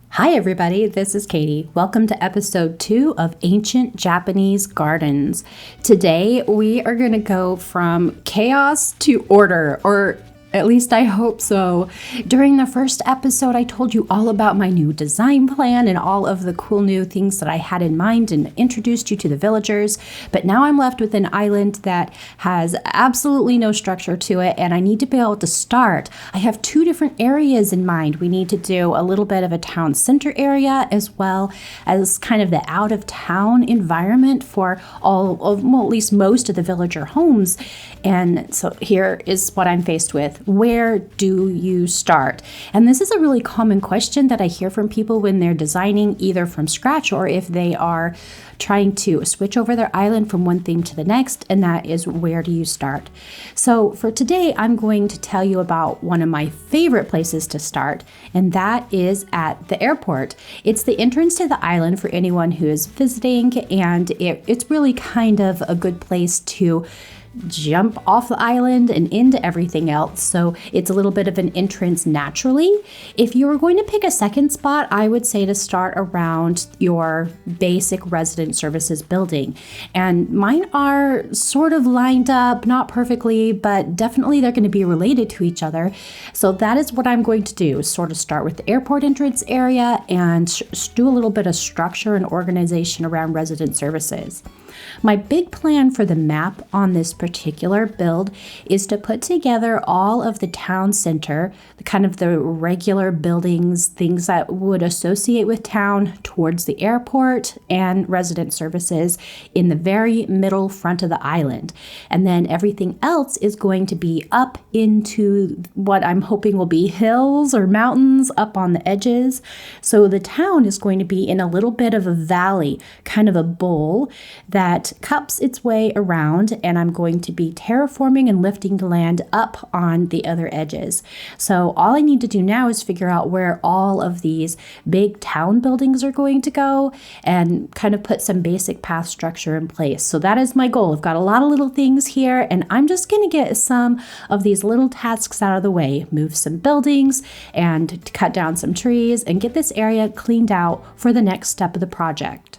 Hi everybody, this is Katie. Welcome to episode 2 of Ancient Japanese Gardens. Today we are going to go from chaos to order, or at least I hope so. During the first episode, I told you all about my new design plan and all of the cool new things that I had in mind and introduced you to the villagers. But now I'm left with an island that has absolutely no structure to it, and I need to be able to start. I have 2 different areas in mind. We need to do a little bit of a town center area as well as kind of the out of town environment for at least most of the villager homes. And so here is what I'm faced with. Where do you start? And this is a really common question that I hear from people when they're designing either from scratch or if they are trying to switch over their island from one theme to the next, and that is, where do you start? So for today, I'm going to tell you about one of my favorite places to start, and that is at the airport. It's the entrance to the island for anyone who is visiting, and it's really kind of a good place to jump off the island and into everything else. So it's a little bit of an entrance naturally. If you were going to pick a second spot, I would say to start around your basic resident services building. And mine are sort of lined up, not perfectly, but definitely they're going to be related to each other. So that is what I'm going to do, sort of start with the airport entrance area and do a little bit of structure and organization around resident services. My big plan for the map on this particular build is to put together all of the town center, the regular buildings, things that would associate with town towards the airport and resident services in the very middle front of the island. And then everything else is going to be up into what I'm hoping will be hills or mountains up on the edges. So the town is going to be in a little bit of a valley, kind of a bowl that cups its way around, and I'm going to be terraforming and lifting the land up on the other edges. So all I need to do now is figure out where all of these big town buildings are going to go and kind of put some basic path structure in place. So that is my goal. I've got a lot of little things here, and I'm just going to get some of these little tasks out of the way, move some buildings and cut down some trees and get this area cleaned out for the next step of the project.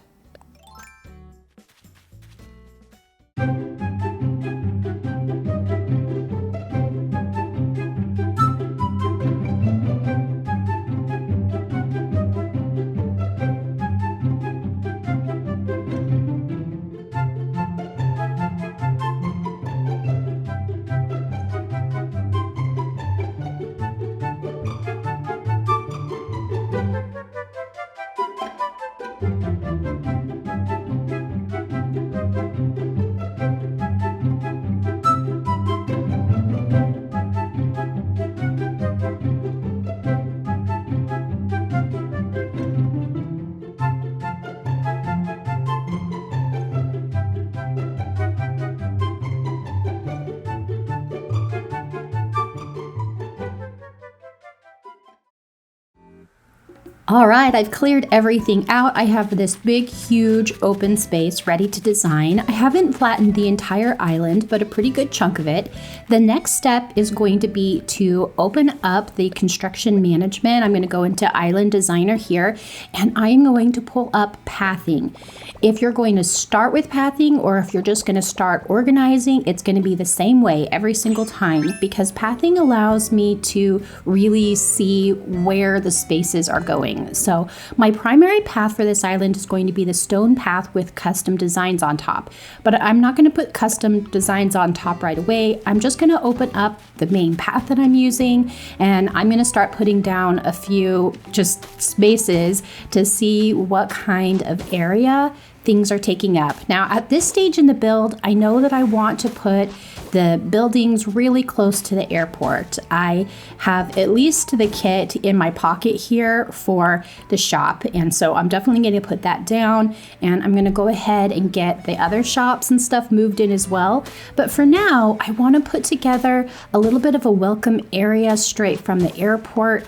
All right, I've cleared everything out. I have this big, huge open space ready to design. I haven't flattened the entire island, but a pretty good chunk of it. The next step is going to be to open up the construction management. I'm going to go into Island Designer here, and I'm going to pull up pathing. If you're going to start with pathing, or if you're just going to start organizing, it's going to be the same way every single time, because pathing allows me to really see where the spaces are going. So my primary path for this island is going to be the stone path with custom designs on top, but I'm not going to put custom designs on top right away. I'm just going to open up the main path that I'm using, and I'm going to start putting down a few just spaces to see what kind of area things are taking up. Now, at this stage in the build, I know that I want to put the buildings really close to the airport. I have at least the kit in my pocket here for the shop, and so I'm definitely going to put that down, and I'm going to go ahead and get the other shops and stuff moved in as well. But for now, I want to put together a little bit of a welcome area straight from the airport,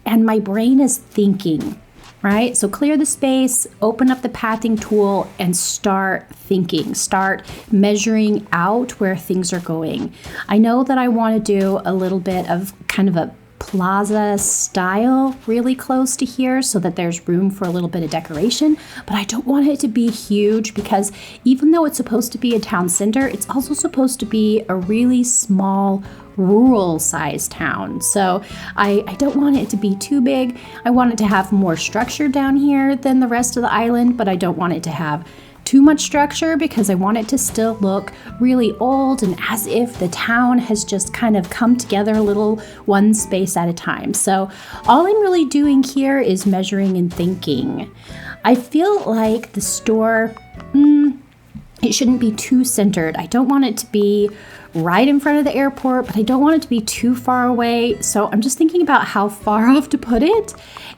and my brain is thinking, right? So clear the space, open up the pathing tool, and start thinking, start measuring out where things are going. I know that I want to do a little bit of kind of a plaza style really close to here so that there's room for a little bit of decoration, but I don't want it to be huge because even though it's supposed to be a town center, it's also supposed to be a really small rural sized town. So I don't want it to be too big. I want it to have more structure down here than the rest of the island, but I don't want it to have too much structure because I want it to still look really old and as if the town has just kind of come together a little one space at a time. So all I'm really doing here is measuring and thinking. I feel like the store, it shouldn't be too centered. I don't want it to be right in front of the airport, but I don't want it to be too far away. So I'm just thinking about how far off to put it.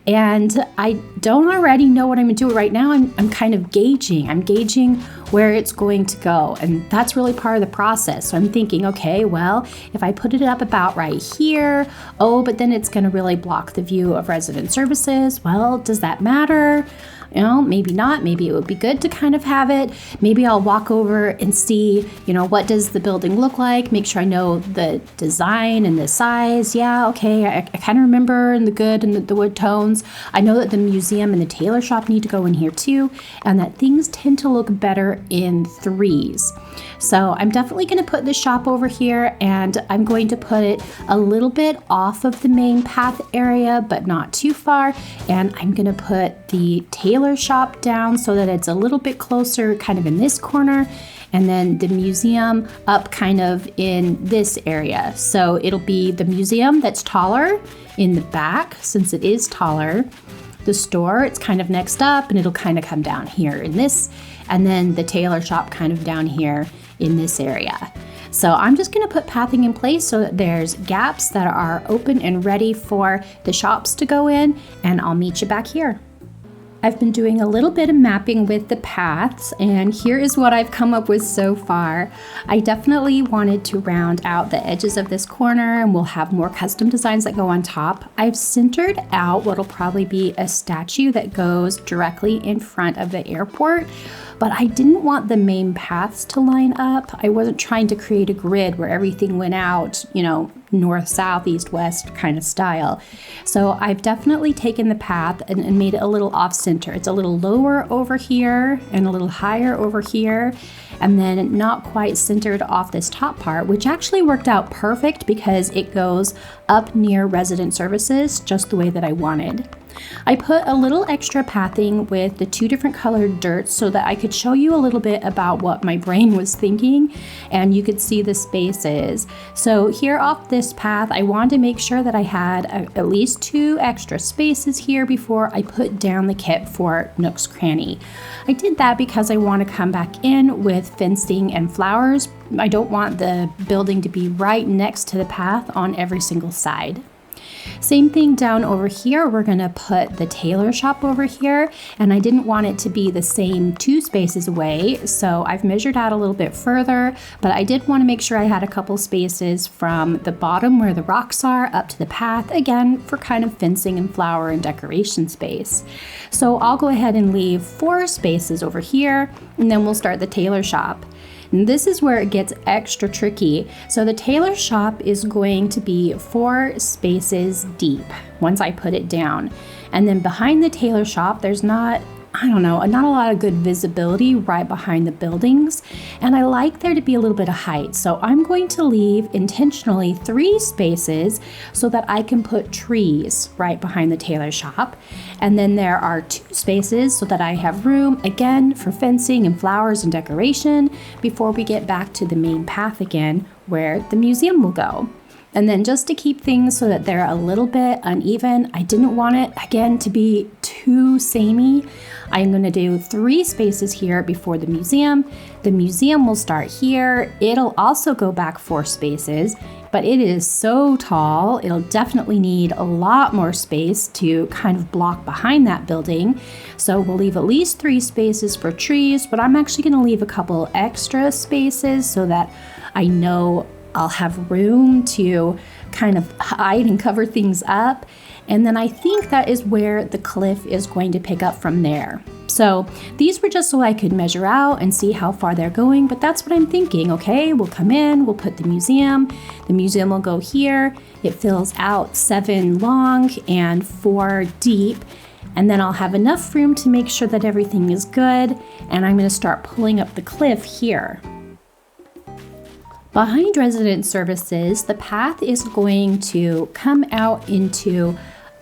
And I don't already know what I'm gonna do right now. I'm kind of gauging. I'm gauging where it's going to go. And that's really part of the process. So I'm thinking, okay, well, if I put it up about right here, but then it's gonna really block the view of resident services. Well, does that matter? Maybe not. Maybe it would be good to kind of have it. Maybe I'll walk over and see, what does the building look like? Make sure I know the design and the size. Yeah, okay. I kind of remember in the good and the wood tones. I know that the museum and the tailor shop need to go in here too, and that things tend to look better in threes. So I'm definitely going to put the shop over here, and I'm going to put it a little bit off of the main path area, but not too far. And I'm going to put the tailor shop down so that it's a little bit closer kind of in this corner, and then the museum up kind of in this area. So it'll be the museum that's taller in the back since it is taller. The store, it's kind of next up, and it'll kind of come down here in this, and then the tailor shop kind of down here in this area. So I'm just going to put pathing in place so that there's gaps that are open and ready for the shops to go in, and I'll meet you back here. I've been doing a little bit of mapping with the paths, and here is what I've come up with so far. I definitely wanted to round out the edges of this corner, and we'll have more custom designs that go on top. I've centered out what'll probably be a statue that goes directly in front of the airport, but I didn't want the main paths to line up. I wasn't trying to create a grid where everything went out, north, south, east, west kind of style. So I've definitely taken the path and made it a little off center. It's a little lower over here and a little higher over here, and then not quite centered off this top part, which actually worked out perfect because it goes up near resident services just the way that I wanted. I put a little extra pathing with the two different colored dirts so that I could show you a little bit about what my brain was thinking, and you could see the spaces. So here off this path, I wanted to make sure that I had at least 2 extra spaces here before I put down the kit for Nook's Cranny. I did that because I want to come back in with fencing and flowers. I don't want the building to be right next to the path on every single side. Same thing down over here. We're going to put the tailor shop over here, and I didn't want it to be the same 2 spaces away, so I've measured out a little bit further, but I did want to make sure I had a couple spaces from the bottom where the rocks are up to the path, again for kind of fencing and flower and decoration space. So I'll go ahead and leave 4 spaces over here, and then we'll start the tailor shop. And this is where it gets extra tricky. So the tailor shop is going to be 4 spaces deep once I put it down. And then behind the tailor shop, there's not a lot of good visibility right behind the buildings. And I like there to be a little bit of height. So I'm going to leave intentionally 3 spaces so that I can put trees right behind the tailor shop. And then there are 2 spaces so that I have room again for fencing and flowers and decoration before we get back to the main path again where the museum will go. And then just to keep things so that they're a little bit uneven, I didn't want it, again, to be too samey. I'm going to do 3 spaces here before the museum. The museum will start here. It'll also go back 4 spaces, but it is so tall, it'll definitely need a lot more space to kind of block behind that building. So we'll leave at least 3 spaces for trees, but I'm actually going to leave a couple extra spaces so that I know I'll have room to kind of hide and cover things up. And then I think that is where the cliff is going to pick up from there. So these were just so I could measure out and see how far they're going, but that's what I'm thinking. Okay, we'll come in, we'll put the museum will go here. It fills out 7 long and 4 deep. And then I'll have enough room to make sure that everything is good. And I'm going to start pulling up the cliff here. Behind resident services, the path is going to come out into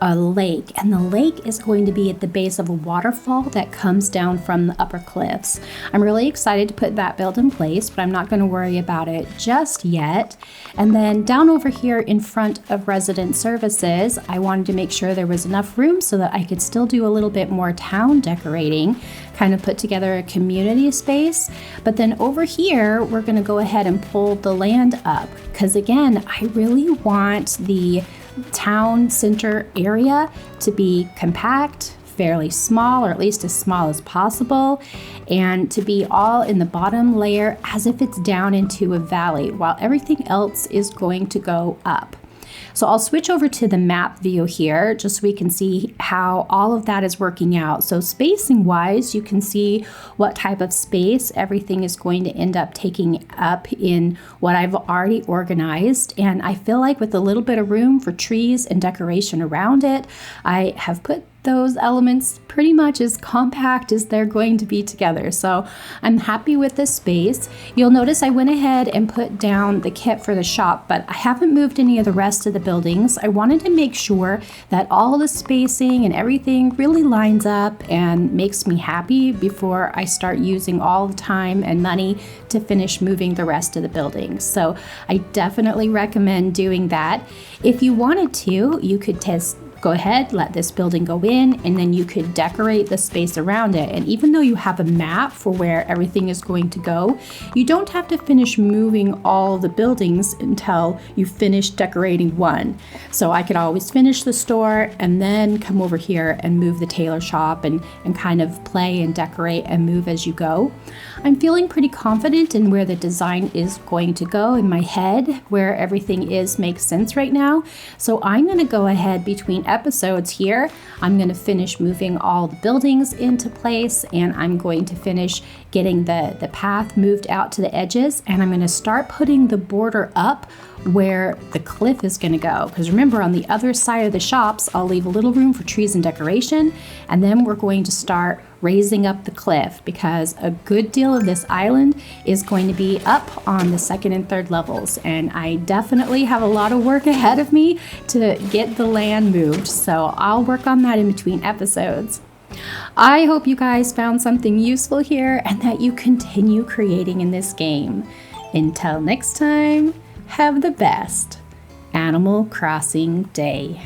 a lake, and the lake is going to be at the base of a waterfall that comes down from the upper cliffs. I'm really excited to put that build in place, but I'm not going to worry about it just yet. And then down over here in front of resident services, I wanted to make sure there was enough room so that I could still do a little bit more town decorating, kind of put together a community space. But then over here, we're going to go ahead and pull the land up, because again, I really want the town center area to be compact, fairly small, or at least as small as possible, and to be all in the bottom layer as if it's down into a valley, while everything else is going to go up. So I'll switch over to the map view here just so we can see how all of that is working out. So spacing wise, you can see what type of space everything is going to end up taking up in what I've already organized. And I feel like with a little bit of room for trees and decoration around it, I have put those elements pretty much as compact as they're going to be together. So I'm happy with this space. You'll notice I went ahead and put down the kit for the shop, but I haven't moved any of the rest of the buildings. I wanted to make sure that all the spacing and everything really lines up and makes me happy before I start using all the time and money to finish moving the rest of the buildings. So I definitely recommend doing that. If you wanted to, you could go ahead, let this building go in, and then you could decorate the space around it. And even though you have a map for where everything is going to go, you don't have to finish moving all the buildings until you finish decorating one. So I could always finish the store and then come over here and move the tailor shop and kind of play and decorate and move as you go. I'm feeling pretty confident in where the design is going to go in my head, where everything makes sense right now. So I'm going to go ahead between episodes here. I'm going to finish moving all the buildings into place, and I'm going to finish getting the path moved out to the edges, and I'm going to start putting the border up where the cliff is going to go. Because remember, on the other side of the shops, I'll leave a little room for trees and decoration, and then we're going to start raising up the cliff, because a good deal of this island is going to be up on the 2nd and 3rd levels, and I definitely have a lot of work ahead of me to get the land moved, so I'll work on that in between episodes. I hope you guys found something useful here and that you continue creating in this game. Until next time, have the best Animal Crossing day.